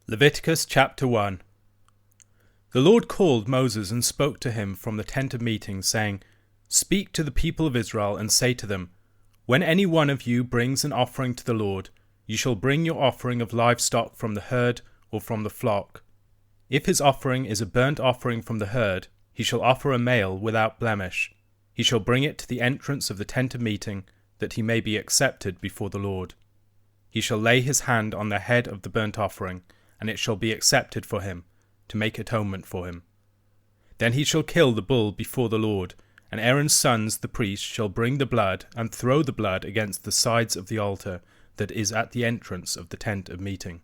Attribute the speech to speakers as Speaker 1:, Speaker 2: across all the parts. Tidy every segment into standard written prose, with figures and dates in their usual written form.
Speaker 1: Leviticus Chapter 1. The Lord called Moses and spoke to him from the tent of meeting, saying, Speak to the people of Israel and say to them, When any one of you brings an offering to the Lord, you shall bring your offering of livestock from the herd or from the flock. If his offering is a burnt offering from the herd, he shall offer a male without blemish. He shall bring it to the entrance of the tent of meeting, that he may be accepted before the Lord. He shall lay his hand on the head of the burnt offering, and it shall be accepted for him, to make atonement for him. Then he shall kill the bull before the Lord, and Aaron's sons the priests shall bring the blood and throw the blood against the sides of the altar that is at the entrance of the tent of meeting.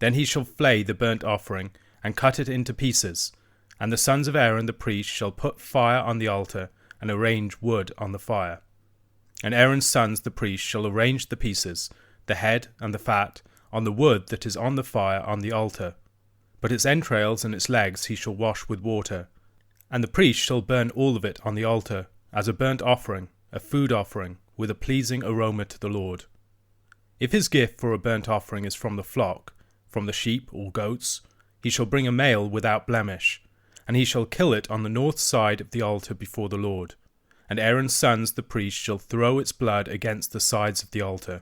Speaker 1: Then he shall flay the burnt offering, and cut it into pieces, and the sons of Aaron the priest shall put fire on the altar, and arrange wood on the fire. And Aaron's sons the priests shall arrange the pieces, the head and the fat, on the wood that is on the fire on the altar. But its entrails and its legs he shall wash with water. And the priest shall burn all of it on the altar, as a burnt offering, a food offering, with a pleasing aroma to the Lord. If his gift for a burnt offering is from the flock, from the sheep or goats, he shall bring a male without blemish, and he shall kill it on the north side of the altar before the Lord. And Aaron's sons the priests shall throw its blood against the sides of the altar.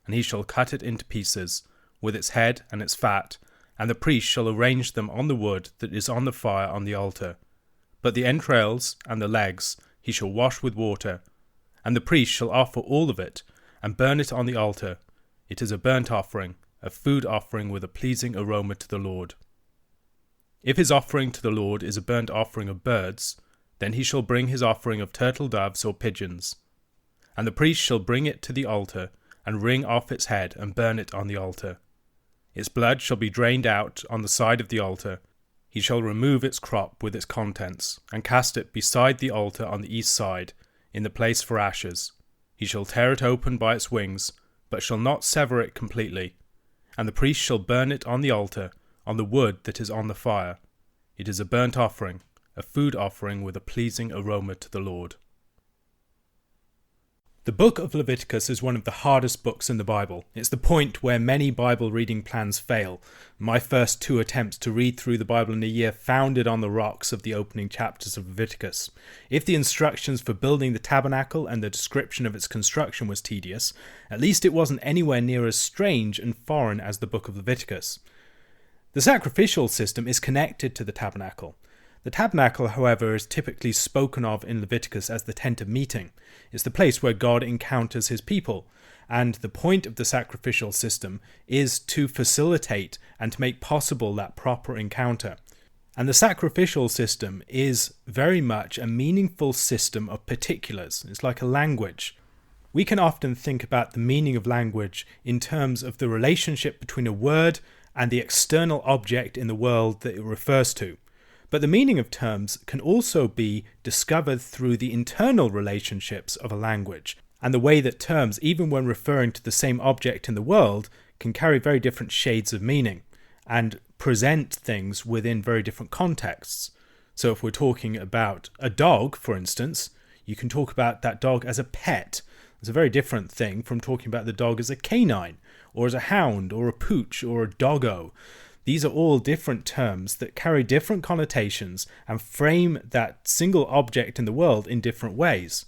Speaker 1: And he shall cut it into pieces, with its head and its fat, and the priest shall arrange them on the wood that is on the fire on the altar. But the entrails and the legs he shall wash with water, and the priest shall offer all of it, and burn it on the altar. It is a burnt offering, a food offering with a pleasing aroma to the Lord. If his offering to the Lord is a burnt offering of birds, then he shall bring his offering of turtle doves or pigeons. And the priest shall bring it to the altar, and wring off its head, and burn it on the altar. Its blood shall be drained out on the side of the altar. He shall remove its crop with its contents, and cast it beside the altar on the east side, in the place for ashes. He shall tear it open by its wings, but shall not sever it completely. And the priest shall burn it on the altar, on the wood that is on the fire. It is a burnt offering, a food offering with a pleasing aroma to the Lord. The book of Leviticus is one of the hardest books in the Bible. It's the point where many Bible reading plans fail. My first 2 attempts to read through the Bible in a year founded on the rocks of the opening chapters of Leviticus. If the instructions for building the tabernacle and the description of its construction was tedious, at least it wasn't anywhere near as strange and foreign as the book of Leviticus. The sacrificial system is connected to the tabernacle. The tabernacle, however, is typically spoken of in Leviticus as the tent of meeting. It's the place where God encounters his people, and the point of the sacrificial system is to facilitate and to make possible that proper encounter. And the sacrificial system is very much a meaningful system of particulars. It's like a language. We can often think about the meaning of language in terms of the relationship between a word and the external object in the world that it refers to. But the meaning of terms can also be discovered through the internal relationships of a language, and the way that terms, even when referring to the same object in the world, can carry very different shades of meaning, and present things within very different contexts. So if we're talking about a dog, for instance, you can talk about that dog as a pet. It's a very different thing from talking about the dog as a canine, or as a hound, or a pooch, or a doggo. These are all different terms that carry different connotations and frame that single object in the world in different ways.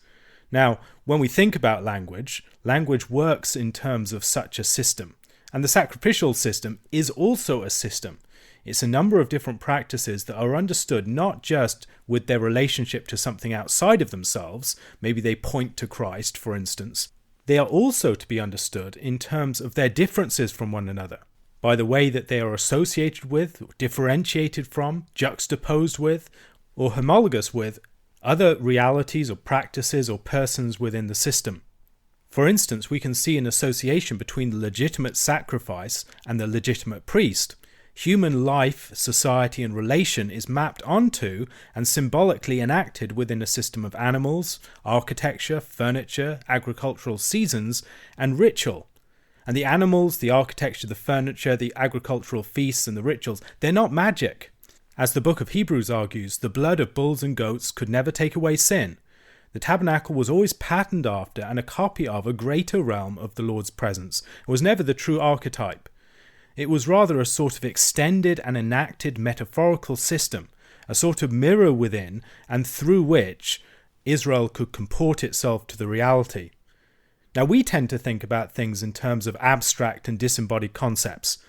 Speaker 1: Now, when we think about language, language works in terms of such a system. And the sacrificial system is also a system. It's a number of different practices that are understood not just with their relationship to something outside of themselves, maybe they point to Christ, for instance. They are also to be understood in terms of their differences from one another, by the way that they are associated with, differentiated from, juxtaposed with, or homologous with other realities or practices or persons within the system. For instance, we can see an association between the legitimate sacrifice and the legitimate priest. Human life, society, and relation is mapped onto and symbolically enacted within a system of animals, architecture, furniture, agricultural seasons, and ritual. And the animals, the architecture, the furniture, the agricultural feasts and the rituals, they're not magic. As the book of Hebrews argues, the blood of bulls and goats could never take away sin. The tabernacle was always patterned after and a copy of a greater realm of the Lord's presence. It was never the true archetype. It was rather a sort of extended and enacted metaphorical system, a sort of mirror within and through which Israel could comport itself to the reality. Now, we tend to think about things in terms of abstract and disembodied concepts.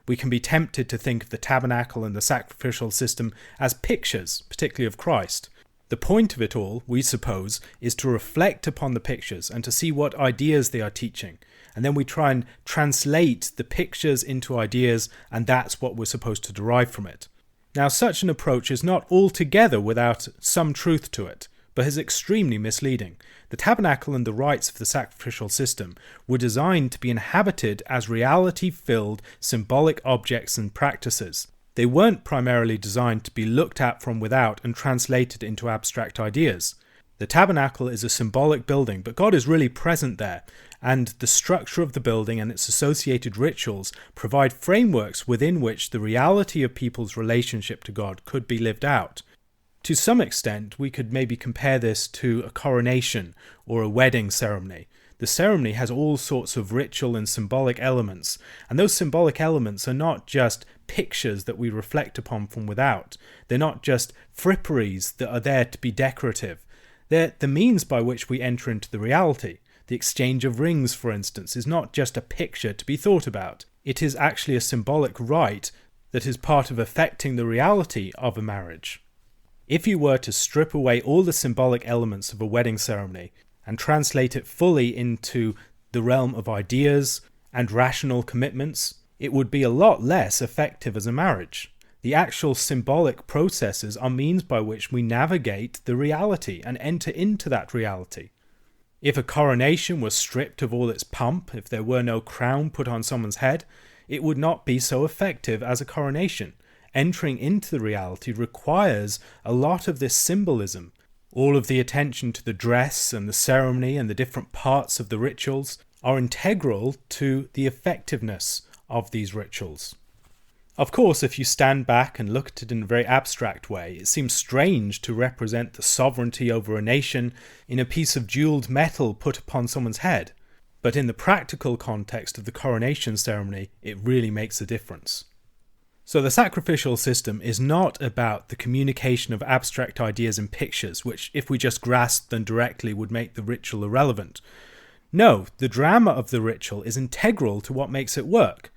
Speaker 1: We can be tempted to think of the tabernacle and the sacrificial system as pictures, particularly of Christ. The point of it all, we suppose, is to reflect upon the pictures and to see what ideas they are teaching. And then we try and translate the pictures into ideas, and that's what we're supposed to derive from it. Now, such an approach is not altogether without some truth to it, but is extremely misleading. The tabernacle and the rites of the sacrificial system were designed to be inhabited as reality-filled symbolic objects and practices. They weren't primarily designed to be looked at from without and translated into abstract ideas. The tabernacle is a symbolic building, but God is really present there, and the structure of the building and its associated rituals provide frameworks within which the reality of people's relationship to God could be lived out. To some extent, we could maybe compare this to a coronation or a wedding ceremony. The ceremony has all sorts of ritual and symbolic elements, and those symbolic elements are not just pictures that we reflect upon from without. They're not just fripperies that are there to be decorative. They're the means by which we enter into the reality. The exchange of rings, for instance, is not just a picture to be thought about. It is actually a symbolic rite that is part of affecting the reality of a marriage. If you were to strip away all the symbolic elements of a wedding ceremony and translate it fully into the realm of ideas and rational commitments, it would be a lot less effective as a marriage. The actual symbolic processes are means by which we navigate the reality and enter into that reality. If a coronation was stripped of all its pomp, if there were no crown put on someone's head, it would not be so effective as a coronation. Entering into the reality requires a lot of this symbolism. All of the attention to the dress and the ceremony and the different parts of the rituals are integral to the effectiveness of these rituals. Of course, if you stand back and look at it in a very abstract way, it seems strange to represent the sovereignty over a nation in a piece of jeweled metal put upon someone's head. But in the practical context of the coronation ceremony, it really makes a difference. So the sacrificial system is not about the communication of abstract ideas in pictures, which if we just grasped them directly would make the ritual irrelevant. No, the drama of the ritual is integral to what makes it work.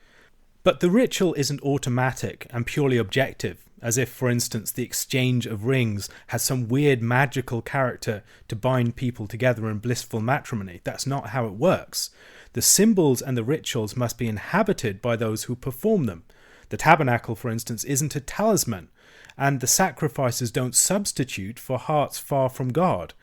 Speaker 1: But the ritual isn't automatic and purely objective, as if, for instance, the exchange of rings has some weird magical character to bind people together in blissful matrimony. That's not how it works. The symbols and the rituals must be inhabited by those who perform them. The tabernacle, for instance, isn't a talisman, and the sacrifices don't substitute for hearts far from God.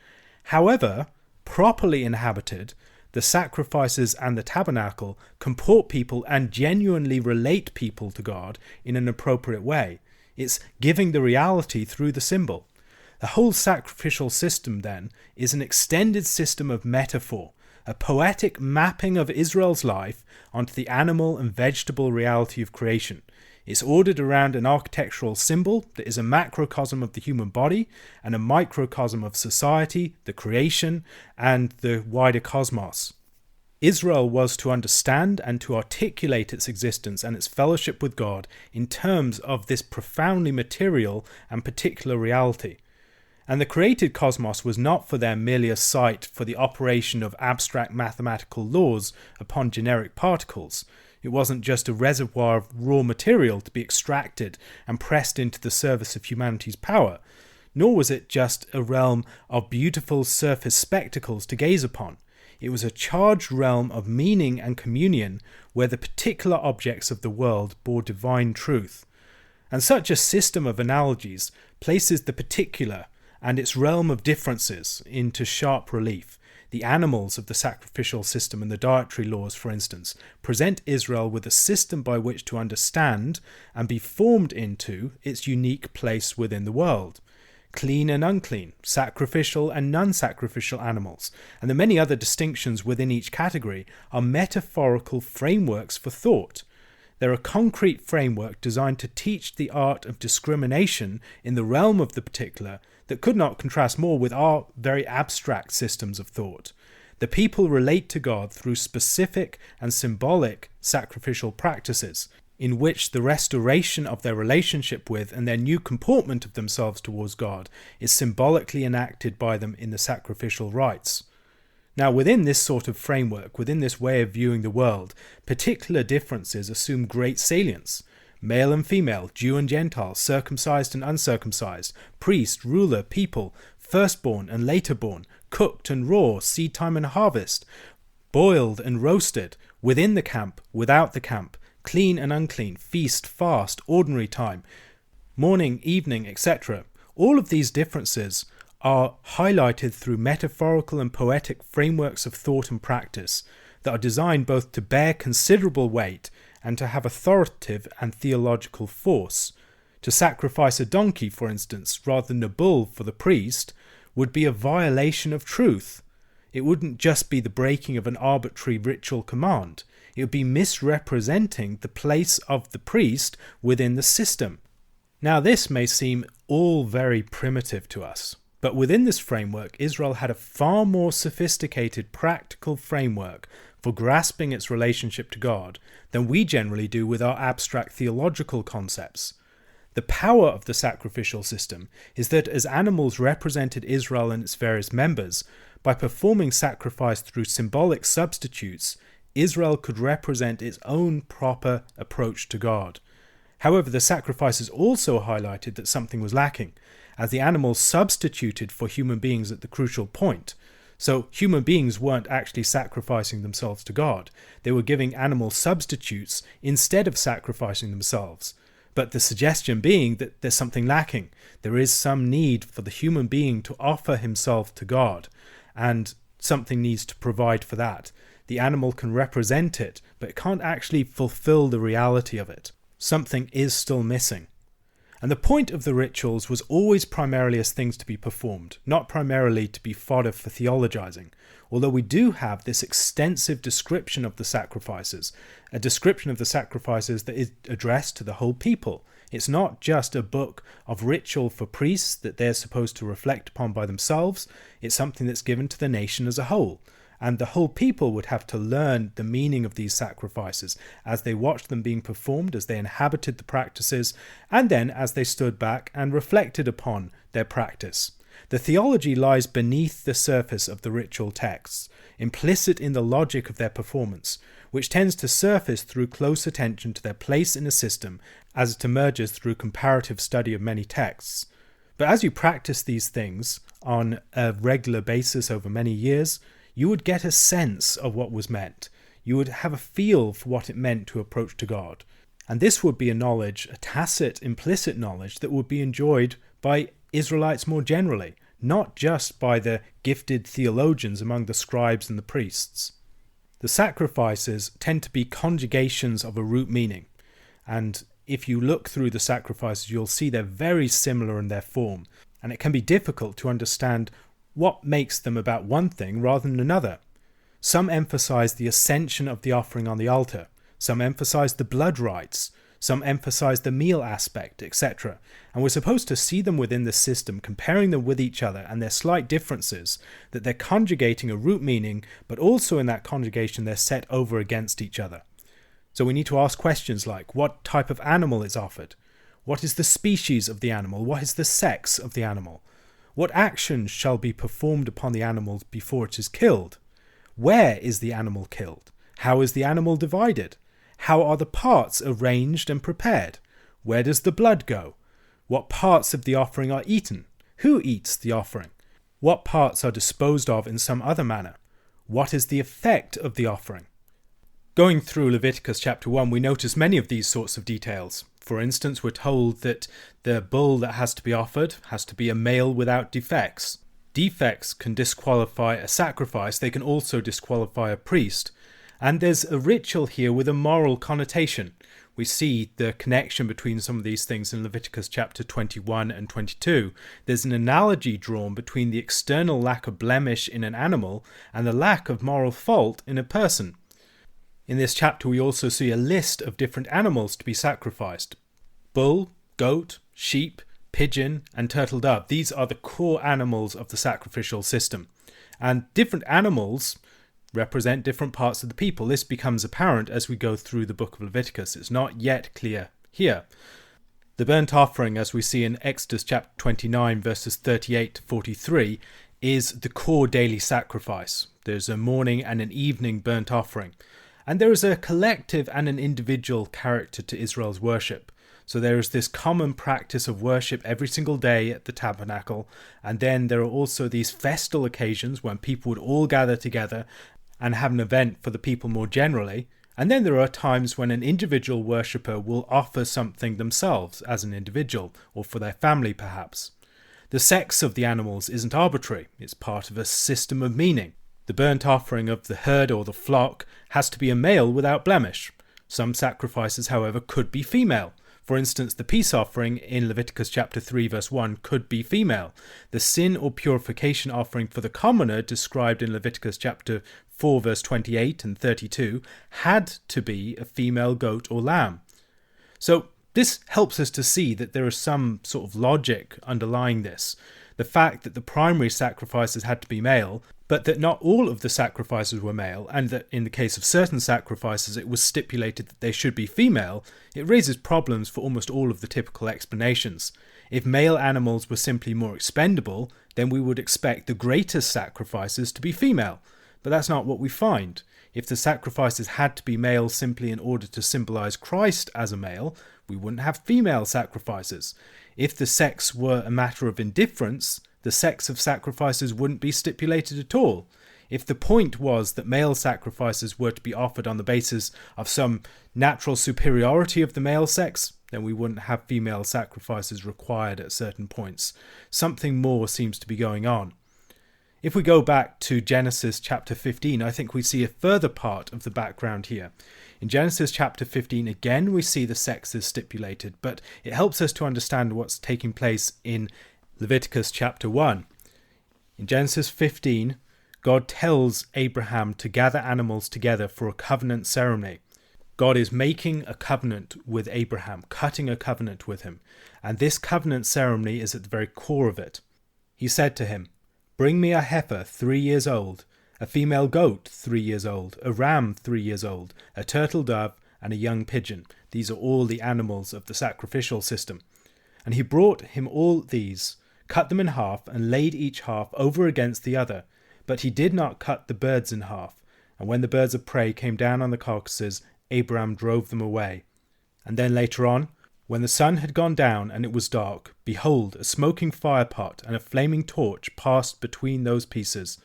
Speaker 1: However, properly inhabited, the sacrifices and the tabernacle comport people and genuinely relate people to God in an appropriate way. It's giving the reality through the symbol. The whole sacrificial system, then, is an extended system of metaphor, a poetic mapping of Israel's life onto the animal and vegetable reality of creation. It's ordered around an architectural symbol that is a macrocosm of the human body and a microcosm of society, the creation, and the wider cosmos. Israel was to understand and to articulate its existence and its fellowship with God in terms of this profoundly material and particular reality. And the created cosmos was not for them merely a site for the operation of abstract mathematical laws upon generic particles. It wasn't just a reservoir of raw material to be extracted and pressed into the service of humanity's power, nor was it just a realm of beautiful surface spectacles to gaze upon. It was a charged realm of meaning and communion where the particular objects of the world bore divine truth. And such a system of analogies places the particular and its realm of differences into sharp relief. The animals of the sacrificial system and the dietary laws, for instance, present Israel with a system by which to understand and be formed into its unique place within the world. Clean and unclean, sacrificial and non-sacrificial animals, and the many other distinctions within each category are metaphorical frameworks for thought. They're a concrete framework designed to teach the art of discrimination in the realm of the particular that could not contrast more with our very abstract systems of thought. The people relate to God through specific and symbolic sacrificial practices. in which the restoration of their relationship with and their new comportment of themselves towards God is symbolically enacted by them in the sacrificial rites. Now, within this sort of framework, within this way of viewing the world, particular differences assume great salience. Male and female, Jew and Gentile, circumcised and uncircumcised, priest, ruler, people, firstborn and later born, cooked and raw, seed time and harvest, boiled and roasted, within the camp, without the camp, clean and unclean, feast, fast, ordinary time, morning, evening, etc. All of these differences are highlighted through metaphorical and poetic frameworks of thought and practice that are designed both to bear considerable weight and to have authoritative and theological force. To sacrifice a donkey, for instance, rather than a bull for the priest, would be a violation of truth. It wouldn't just be the breaking of an arbitrary ritual command. It would be misrepresenting the place of the priest within the system. Now, this may seem all very primitive to us, but within this framework, Israel had a far more sophisticated practical framework for grasping its relationship to God than we generally do with our abstract theological concepts. The power of the sacrificial system is that as animals represented Israel and its various members, by performing sacrifice through symbolic substitutes, Israel could represent its own proper approach to God. However, the sacrifices also highlighted that something was lacking, as the animals substituted for human beings at the crucial point. So human beings weren't actually sacrificing themselves to God. They were giving animal substitutes instead of sacrificing themselves. But the suggestion being that there's something lacking. There is some need for the human being to offer himself to God, and something needs to provide for that. The animal can represent it, but it can't actually fulfill the reality of it. Something is still missing. And the point of the rituals was always primarily as things to be performed, not primarily to be fodder for theologizing, although we do have this extensive description of the sacrifices, a description of the sacrifices that is addressed to the whole people. It's not just a book of ritual for priests that they're supposed to reflect upon by themselves, it's something that's given to the nation as a whole. And the whole people would have to learn the meaning of these sacrifices as they watched them being performed, as they inhabited the practices, and then as they stood back and reflected upon their practice. The theology lies beneath the surface of the ritual texts, implicit in the logic of their performance, which tends to surface through close attention to their place in a system as it emerges through comparative study of many texts. But as you practice these things on a regular basis over many years, you would get a sense of what was meant. You would have a feel for what it meant to approach to God. And this would be a knowledge, a tacit, implicit knowledge that would be enjoyed by Israelites more generally, not just by the gifted theologians among the scribes and the priests. The sacrifices tend to be conjugations of a root meaning, and if you look through the sacrifices, you'll see they're very similar in their form, and it can be difficult to understand what makes them about one thing rather than another. Some emphasize the ascension of the offering on the altar, some emphasize the blood rites, some emphasize the meal aspect, etc. And we're supposed to see them within the system, comparing them with each other and their slight differences, that they're conjugating a root meaning, but also in that conjugation they're set over against each other. So we need to ask questions like, what type of animal is offered? What is the species of the animal? What is the sex of the animal? What actions shall be performed upon the animal before it is killed? Where is the animal killed? How is the animal divided? How are the parts arranged and prepared? Where does the blood go? What parts of the offering are eaten? Who eats the offering? What parts are disposed of in some other manner? What is the effect of the offering? Going through Leviticus Chapter 1, we notice many of these sorts of details. For instance, we're told that the bull that has to be offered has to be a male without defects. Defects can disqualify a sacrifice, they can also disqualify a priest. And there's a ritual here with a moral connotation. We see the connection between some of these things in Leviticus chapter 21 and 22. There's an analogy drawn between the external lack of blemish in an animal and the lack of moral fault in a person. In this chapter we also see a list of different animals to be sacrificed. Bull, goat, sheep, pigeon and turtle dove. These are the core animals of the sacrificial system. And different animals represent different parts of the people. This becomes apparent as we go through the book of Leviticus. It's not yet clear here. The burnt offering, as we see in Exodus chapter 29, verses 38 to 43, is the core daily sacrifice. There's a morning and an evening burnt offering. And there is a collective and an individual character to Israel's worship. So there is this common practice of worship every single day at the Tabernacle. And then there are also these festal occasions when people would all gather together and have an event for the people more generally. And then there are times when an individual worshipper will offer something themselves as an individual, or for their family perhaps. The sex of the animals isn't arbitrary, it's part of a system of meaning. The burnt offering of the herd or the flock has to be a male without blemish. Some sacrifices, however, could be female. For instance, the peace offering in Leviticus chapter 3 verse 1 could be female. The sin or purification offering for the commoner, described in Leviticus chapter 4 verse 28 and 32, had to be a female goat or lamb. So this helps us to see that there is some sort of logic underlying this. The fact that the primary sacrifices had to be male, but that not all of the sacrifices were male, and that in the case of certain sacrifices it was stipulated that they should be female, it raises problems for almost all of the typical explanations. If male animals were simply more expendable, then we would expect the greatest sacrifices to be female. But that's not what we find. If the sacrifices had to be male simply in order to symbolize Christ as a male, we wouldn't have female sacrifices. If the sex were a matter of indifference, the sex of sacrifices wouldn't be stipulated at all. If the point was that male sacrifices were to be offered on the basis of some natural superiority of the male sex, then we wouldn't have female sacrifices required at certain points. Something more seems to be going on. If we go back to Genesis chapter 15, I think we see a further part of the background here. In Genesis chapter 15, again, we see the sexes stipulated, but it helps us to understand what's taking place in Leviticus chapter 1. In Genesis 15, God tells Abraham to gather animals together for a covenant ceremony. God is making a covenant with Abraham, cutting a covenant with him, and this covenant ceremony is at the very core of it. He said to him, "Bring me a heifer 3 years old, a female goat 3 years old, a ram 3 years old, a turtle dove, and a young pigeon." These are all the animals of the sacrificial system. And he brought him all these, cut them in half, and laid each half over against the other. But he did not cut the birds in half. And when the birds of prey came down on the carcasses, Abram drove them away. And then later on, when the sun had gone down and it was dark, behold, a smoking firepot and a flaming torch passed between those pieces.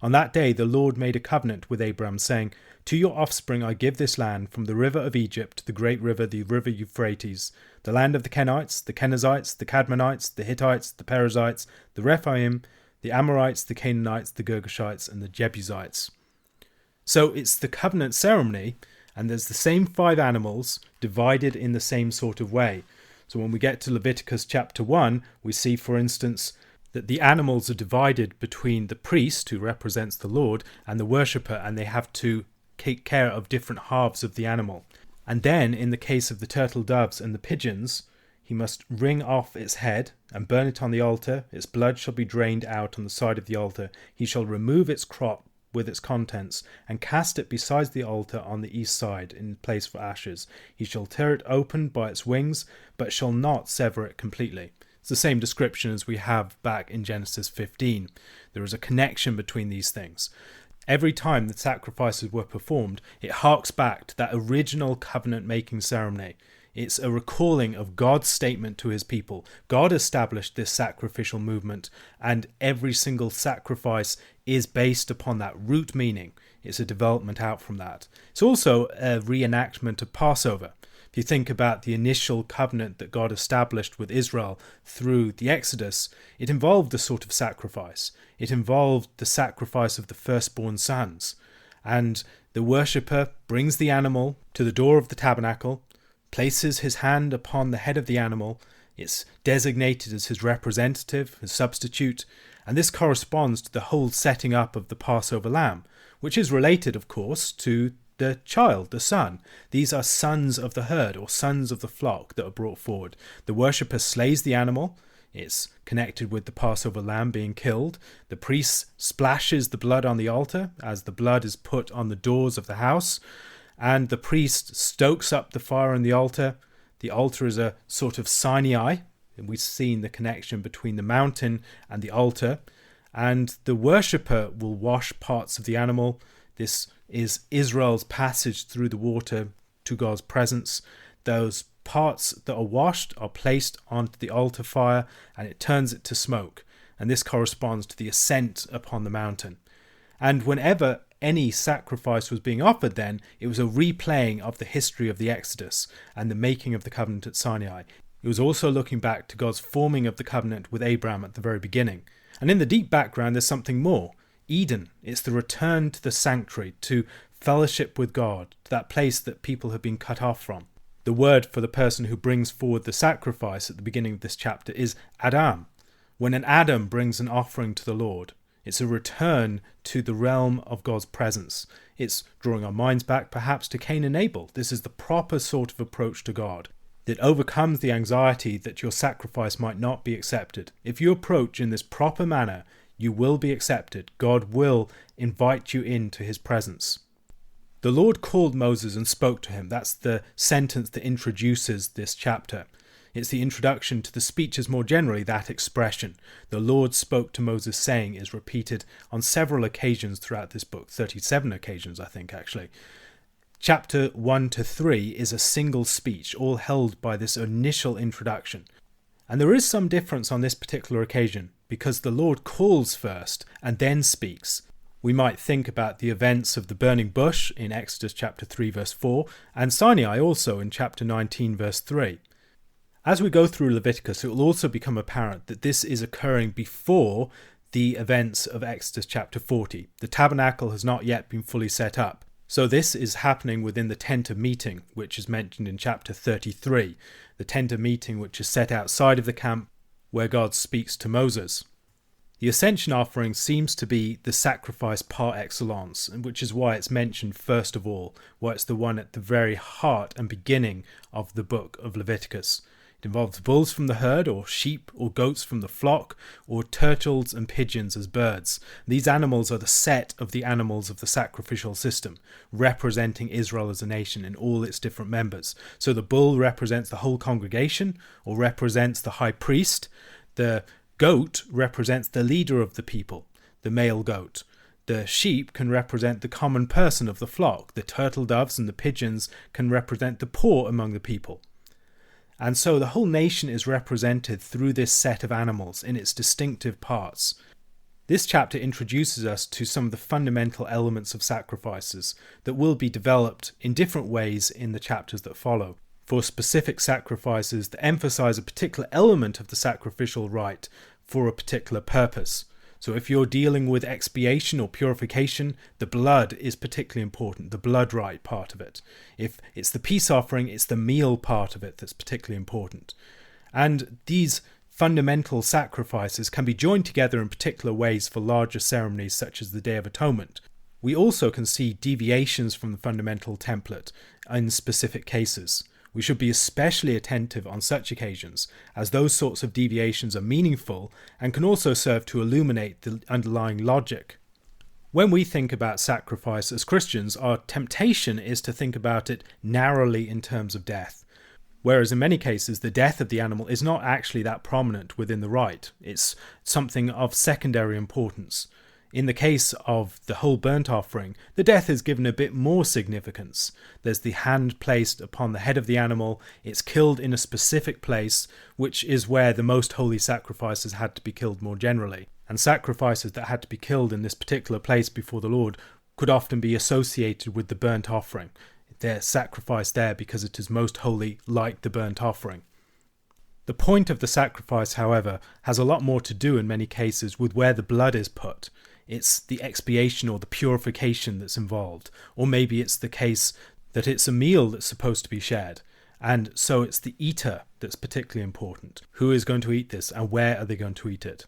Speaker 1: On that day the Lord made a covenant with Abram, saying, "To your offspring I give this land, from the river of Egypt, the great river, the river Euphrates, the land of the Kenites, the Kenizzites, the Cadmonites, the Hittites, the Perizzites, the Rephaim, the Amorites, the Canaanites, the Girgashites, and the Jebusites." So it's the covenant ceremony, and there's the same 5 animals divided in the same sort of way. So when we get to Leviticus chapter 1, we see, for instance, that the animals are divided between the priest, who represents the Lord, and the worshipper, and they have to take care of different halves of the animal. And then, in the case of the turtle doves and the pigeons, he must wring off its head and burn it on the altar. Its blood shall be drained out on the side of the altar. He shall remove its crop with its contents, and cast it beside the altar on the east side, in place for ashes. He shall tear it open by its wings, but shall not sever it completely. It's the same description as we have back in Genesis 15. There is a connection between these things. Every time the sacrifices were performed, it harks back to that original covenant-making ceremony. It's a recalling of God's statement to his people. God established this sacrificial movement, and every single sacrifice is based upon that root meaning. It's a development out from that. It's also a reenactment of Passover. If you think about the initial covenant that God established with Israel through the Exodus, it involved a sort of sacrifice. It involved the sacrifice of the firstborn sons. And the worshipper brings the animal to the door of the tabernacle, places his hand upon the head of the animal. It's designated as his representative, his substitute, and this corresponds to the whole setting up of the Passover lamb, which is related, of course, to the child, the son. These are sons of the herd, or sons of the flock, that are brought forward. The worshipper slays the animal. It's connected with the Passover lamb being killed. The priest splashes the blood on the altar as the blood is put on the doors of the house, and the priest stokes up the fire on the altar. The altar is a sort of Sinai, and we've seen the connection between the mountain and the altar, and the worshipper will wash parts of the animal. This is Israel's passage through the water to God's presence. Those parts that are washed are placed onto the altar fire, and it turns it to smoke, and this corresponds to the ascent upon the mountain. And whenever any sacrifice was being offered then, it was a replaying of the history of the Exodus and the making of the covenant at Sinai. It was also looking back to God's forming of the covenant with Abram at the very beginning. And in the deep background there's something more. Eden. It's the return to the sanctuary, to fellowship with God, to that place that people have been cut off from. The word for the person who brings forward the sacrifice at the beginning of this chapter is Adam. When an Adam brings an offering to the Lord, it's a return to the realm of God's presence. It's drawing our minds back perhaps to Cain and Abel. This is the proper sort of approach to God that overcomes the anxiety that your sacrifice might not be accepted. If you approach in this proper manner, you will be accepted. God will invite you into his presence. The Lord called Moses and spoke to him. That's the sentence that introduces this chapter. It's the introduction to the speeches more generally. That expression, the Lord spoke to Moses saying, is repeated on several occasions throughout this book, 37 occasions I think actually. Chapter 1 to 3 is a single speech, all held by this initial introduction. And there is some difference on this particular occasion, because the Lord calls first and then speaks. We might think about the events of the burning bush in Exodus chapter 3 verse 4 and Sinai also in chapter 19 verse 3. As we go through Leviticus, it will also become apparent that this is occurring before the events of Exodus chapter 40. The tabernacle has not yet been fully set up. So this is happening within the tent of meeting, which is mentioned in chapter 33, the tent of meeting which is set outside of the camp where God speaks to Moses. The ascension offering seems to be the sacrifice par excellence, which is why it's mentioned first of all, why it's the one at the very heart and beginning of the book of Leviticus. It involves bulls from the herd, or sheep or goats from the flock, or turtles and pigeons as birds. These animals are the set of the animals of the sacrificial system, representing Israel as a nation in all its different members. So the bull represents the whole congregation, or represents the high priest. The goat represents the leader of the people, the male goat. The sheep can represent the common person of the flock. The turtle doves and the pigeons can represent the poor among the people. And so the whole nation is represented through this set of animals in its distinctive parts. This chapter introduces us to some of the fundamental elements of sacrifices that will be developed in different ways in the chapters that follow. For specific sacrifices that emphasize a particular element of the sacrificial rite for a particular purpose. So if you're dealing with expiation or purification, the blood is particularly important, the blood rite part of it. If it's the peace offering, it's the meal part of it that's particularly important. And these fundamental sacrifices can be joined together in particular ways for larger ceremonies such as the Day of Atonement. We also can see deviations from the fundamental template in specific cases. We should be especially attentive on such occasions, as those sorts of deviations are meaningful and can also serve to illuminate the underlying logic. When we think about sacrifice as Christians, our temptation is to think about it narrowly in terms of death, whereas in many cases the death of the animal is not actually that prominent within the rite. It's something of secondary importance. In the case of the whole burnt offering, the death is given a bit more significance. There's the hand placed upon the head of the animal, it's killed in a specific place, which is where the most holy sacrifices had to be killed more generally. And sacrifices that had to be killed in this particular place before the Lord could often be associated with the burnt offering. They're sacrificed there because it is most holy, like the burnt offering. The point of the sacrifice, however, has a lot more to do in many cases with where the blood is put. It's the expiation or the purification that's involved. Or maybe it's the case that it's a meal that's supposed to be shared. And so it's the eater that's particularly important. Who is going to eat this and where are they going to eat it?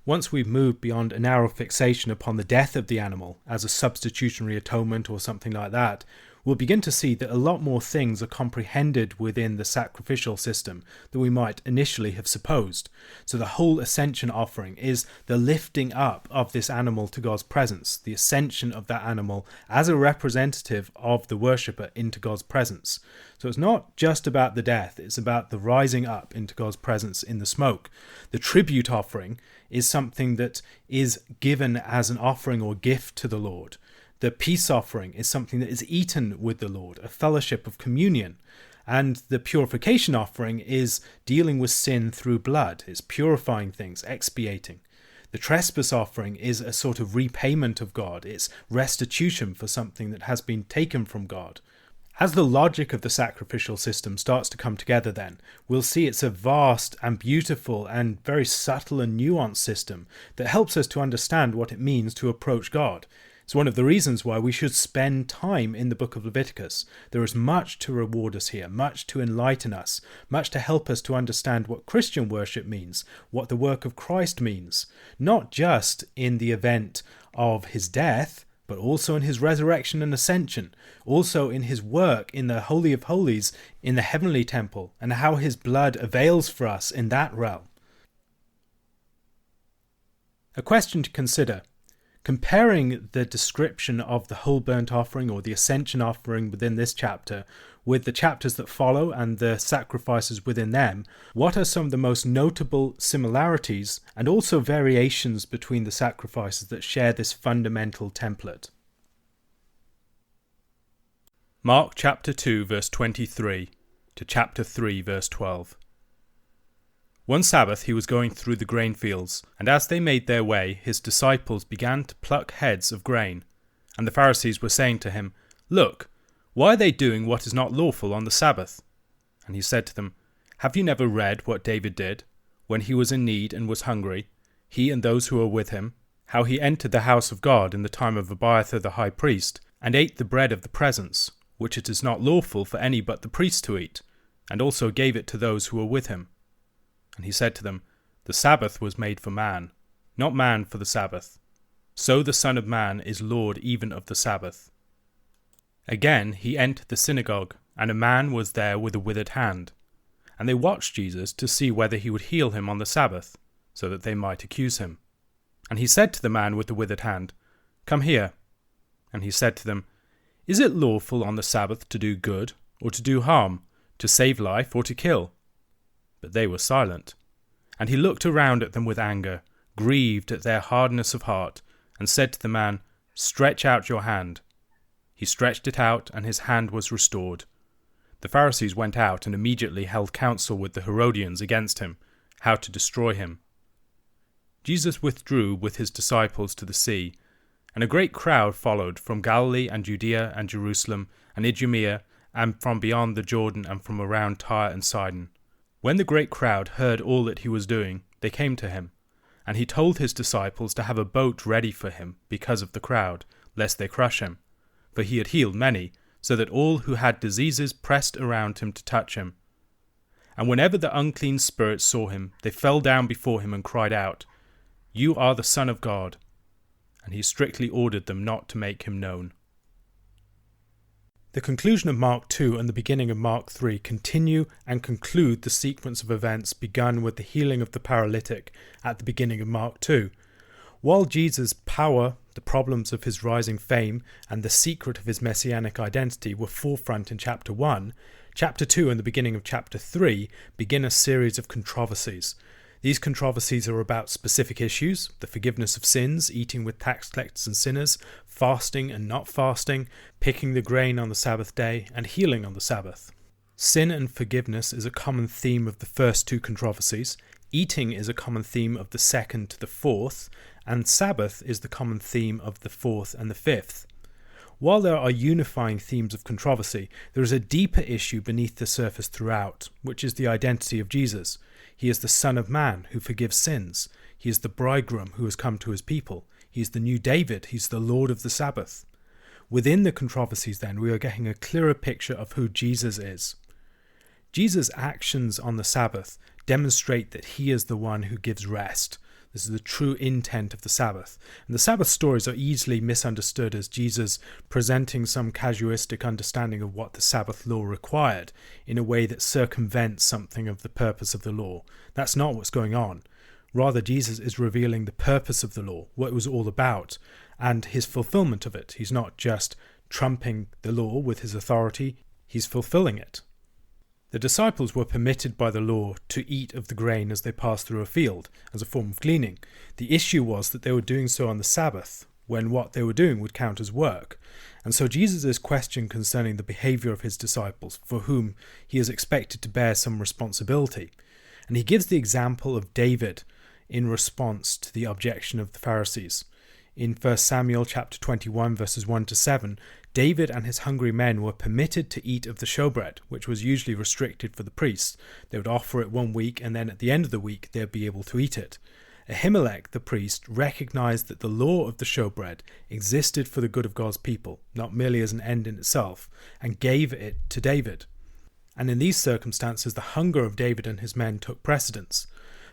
Speaker 1: Once we've moved beyond a narrow fixation upon the death of the animal as a substitutionary atonement or something like that, we'll begin to see that a lot more things are comprehended within the sacrificial system than we might initially have supposed. So the whole ascension offering is the lifting up of this animal to God's presence, the ascension of that animal as a representative of the worshipper into God's presence. So it's not just about the death, it's about the rising up into God's presence in the smoke. The tribute offering is something that is given as an offering or gift to the Lord. The peace offering is something that is eaten with the Lord, a fellowship of communion. And the purification offering is dealing with sin through blood. It's purifying things, expiating. The trespass offering is a sort of repayment of God. It's restitution for something that has been taken from God. As the logic of the sacrificial system starts to come together then, we'll see it's a vast and beautiful and very subtle and nuanced system that helps us to understand what it means to approach God. It's one of the reasons why we should spend time in the book of Leviticus. There is much to reward us here, much to enlighten us, much to help us to understand what Christian worship means, what the work of Christ means, not just in the event of his death, but also in his resurrection and ascension, also in his work in the Holy of Holies, in the heavenly temple, and how his blood avails for us in that realm. A question to consider. Comparing the description of the whole burnt offering or the ascension offering within this chapter with the chapters that follow and the sacrifices within them, what are some of the most notable similarities and also variations between the sacrifices that share this fundamental template? Mark chapter 2 verse 23 to chapter 3 verse 12. One Sabbath he was going through the grain fields, and as they made their way, his disciples began to pluck heads of grain. And the Pharisees were saying to him, "Look, why are they doing what is not lawful on the Sabbath?" And he said to them, "Have you never read what David did, when he was in need and was hungry, he and those who were with him, how he entered the house of God in the time of Abiathar the high priest, and ate the bread of the presence, which it is not lawful for any but the priest to eat, and also gave it to those who were with him? And he said to them, The Sabbath was made for man, not man for the Sabbath. So the Son of Man is Lord even of the Sabbath." Again he entered the synagogue, and a man was there with a withered hand. And they watched Jesus to see whether he would heal him on the Sabbath, so that they might accuse him. And he said to the man with the withered hand, "Come here." And he said to them, "Is it lawful on the Sabbath to do good, or to do harm, to save life, or to kill?" But they were silent. And he looked around at them with anger, grieved at their hardness of heart, and said to the man, "Stretch out your hand." He stretched it out, and his hand was restored. The Pharisees went out and immediately held counsel with the Herodians against him, how to destroy him. Jesus withdrew with his disciples to the sea, and a great crowd followed from Galilee and Judea and Jerusalem and Idumea, and from beyond the Jordan and from around Tyre and Sidon. When the great crowd heard all that he was doing, they came to him, and he told his disciples to have a boat ready for him because of the crowd, lest they crush him. For he had healed many, so that all who had diseases pressed around him to touch him. And whenever the unclean spirits saw him, they fell down before him and cried out, "You are the Son of God." And he strictly ordered them not to make him known. The conclusion of Mark 2 and the beginning of Mark 3 continue and conclude the sequence of events begun with the healing of the paralytic at the beginning of Mark 2. While Jesus' power, the problems of his rising fame, and the secret of his messianic identity were forefront in chapter 1, chapter 2 and the beginning of chapter 3 begin a series of controversies. These controversies are about specific issues: the forgiveness of sins, eating with tax collectors and sinners, fasting and not fasting, picking the grain on the Sabbath day, and healing on the Sabbath. Sin and forgiveness is a common theme of the first two controversies. Eating is a common theme of the second to the fourth, and Sabbath is the common theme of the fourth and the fifth. While there are unifying themes of controversy, there is a deeper issue beneath the surface throughout, which is the identity of Jesus. He is the Son of Man who forgives sins. He is the bridegroom who has come to his people. He is the new David. He's the Lord of the Sabbath. Within the controversies, then, we are getting a clearer picture of who Jesus is. Jesus' actions on the Sabbath demonstrate that he is the one who gives rest. This is the true intent of the Sabbath. And the Sabbath stories are easily misunderstood as Jesus presenting some casuistic understanding of what the Sabbath law required in a way that circumvents something of the purpose of the law. That's not what's going on. Rather, Jesus is revealing the purpose of the law, what it was all about, and his fulfillment of it. He's not just trumping the law with his authority, he's fulfilling it. The disciples were permitted by the law to eat of the grain as they passed through a field, as a form of gleaning. The issue was that they were doing so on the Sabbath, when what they were doing would count as work. And so Jesus' question concerning the behavior of his disciples, for whom he is expected to bear some responsibility. And he gives the example of David in response to the objection of the Pharisees. In 1 Samuel chapter 21, verses 1 to 7, David and his hungry men were permitted to eat of the shewbread, which was usually restricted for the priests. They would offer it 1 week, and then at the end of the week they would be able to eat it. Ahimelech, the priest, recognized that the law of the shewbread existed for the good of God's people, not merely as an end in itself, and gave it to David. And in these circumstances, the hunger of David and his men took precedence.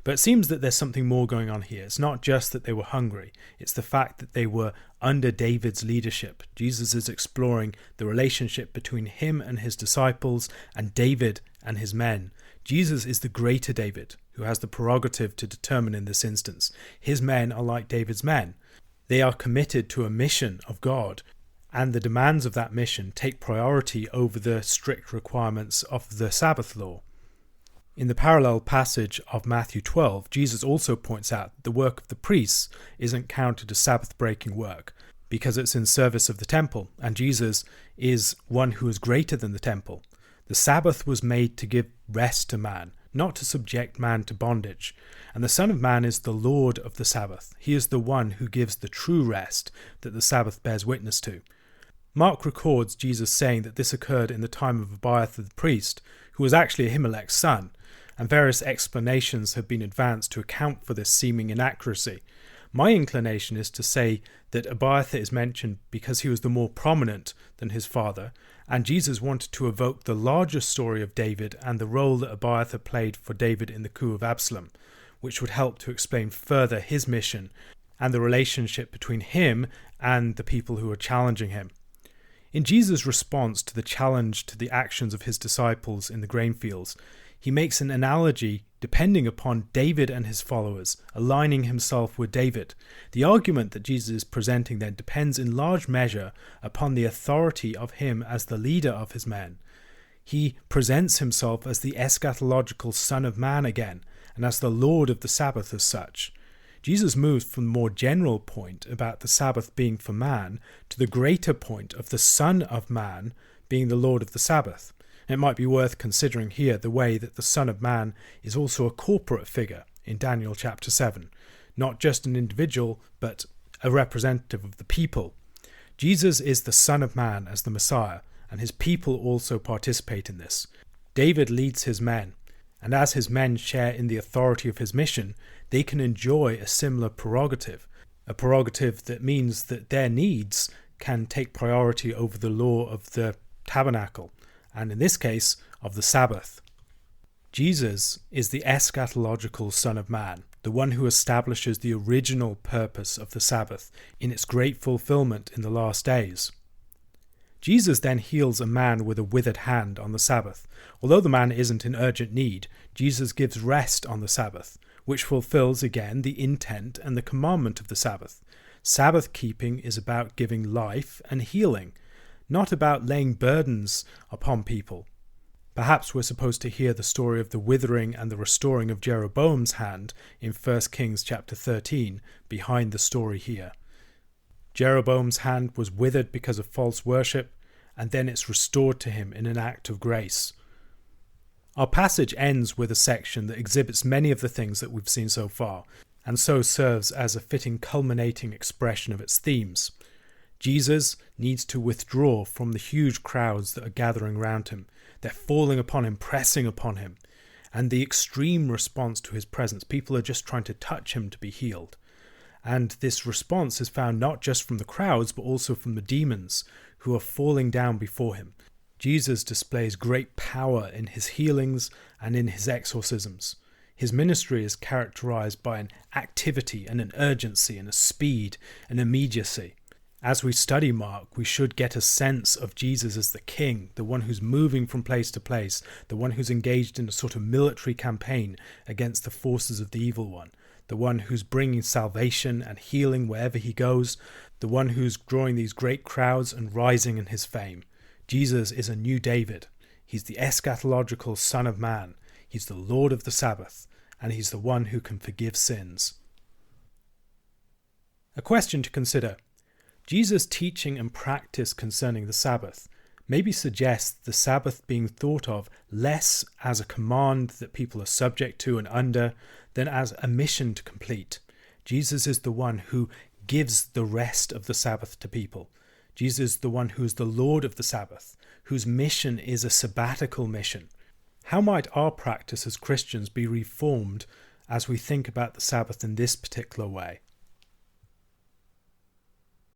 Speaker 1: But it seems that there's something more going on here. It's not just that they were hungry. It's the fact that they were under David's leadership. Jesus is exploring the relationship between him and his disciples and David and his men. Jesus is the greater David, who has the prerogative to determine in this instance. His men are like David's men. They are committed to a mission of God, and the demands of that mission take priority over the strict requirements of the Sabbath law. In the parallel passage of Matthew 12, Jesus also points out that the work of the priests isn't counted as Sabbath-breaking work because it's in service of the temple, and Jesus is one who is greater than the temple. The Sabbath was made to give rest to man, not to subject man to bondage. And the Son of Man is the Lord of the Sabbath. He is the one who gives the true rest that the Sabbath bears witness to. Mark records Jesus saying that this occurred in the time of Abiathar the priest, who was actually Ahimelech's son, and various explanations have been advanced to account for this seeming inaccuracy. My inclination is to say that Abiathar is mentioned because he was the more prominent than his father, and Jesus wanted to evoke the larger story of David and the role that Abiathar played for David in the coup of Absalom, which would help to explain further his mission and the relationship between him and the people who were challenging him. In Jesus' response to the challenge to the actions of his disciples in the grain fields, he makes an analogy depending upon David and his followers, aligning himself with David. The argument that Jesus is presenting then depends in large measure upon the authority of him as the leader of his men. He presents himself as the eschatological Son of Man again, and as the Lord of the Sabbath as such. Jesus moves from the more general point about the Sabbath being for man to the greater point of the Son of Man being the Lord of the Sabbath. It might be worth considering here the way that the Son of Man is also a corporate figure in Daniel chapter 7, not just an individual, but a representative of the people. Jesus is the Son of Man as the Messiah, and his people also participate in this. David leads his men, and as his men share in the authority of his mission, they can enjoy a similar prerogative, a prerogative that means that their needs can take priority over the law of the Tabernacle, and in this case, of the Sabbath. Jesus is the eschatological Son of Man, the one who establishes the original purpose of the Sabbath in its great fulfillment in the last days. Jesus then heals a man with a withered hand on the Sabbath. Although the man isn't in urgent need, Jesus gives rest on the Sabbath, which fulfills again the intent and the commandment of the Sabbath. Sabbath keeping is about giving life and healing, not about laying burdens upon people. Perhaps we're supposed to hear the story of the withering and the restoring of Jeroboam's hand in 1 Kings chapter 13 behind the story here. Jeroboam's hand was withered because of false worship, and then it's restored to him in an act of grace. Our passage ends with a section that exhibits many of the things that we've seen so far, and so serves as a fitting culminating expression of its themes. Jesus needs to withdraw from the huge crowds that are gathering around him. They're falling upon him, pressing upon him, and the extreme response to his presence. People are just trying to touch him to be healed. And this response is found not just from the crowds, but also from the demons who are falling down before him. Jesus displays great power in his healings and in his exorcisms. His ministry is characterized by an activity and an urgency and a speed and immediacy. As we study Mark, we should get a sense of Jesus as the king, the one who's moving from place to place, the one who's engaged in a sort of military campaign against the forces of the evil one, the one who's bringing salvation and healing wherever he goes, the one who's drawing these great crowds and rising in his fame. Jesus is a new David. He's the eschatological Son of Man. He's the Lord of the Sabbath, and he's the one who can forgive sins. A question to consider. Jesus' teaching and practice concerning the Sabbath maybe suggests the Sabbath being thought of less as a command that people are subject to and under than as a mission to complete. Jesus is the one who gives the rest of the Sabbath to people. Jesus is the one who is the Lord of the Sabbath, whose mission is a sabbatical mission. How might our practice as Christians be reformed as we think about the Sabbath in this particular way?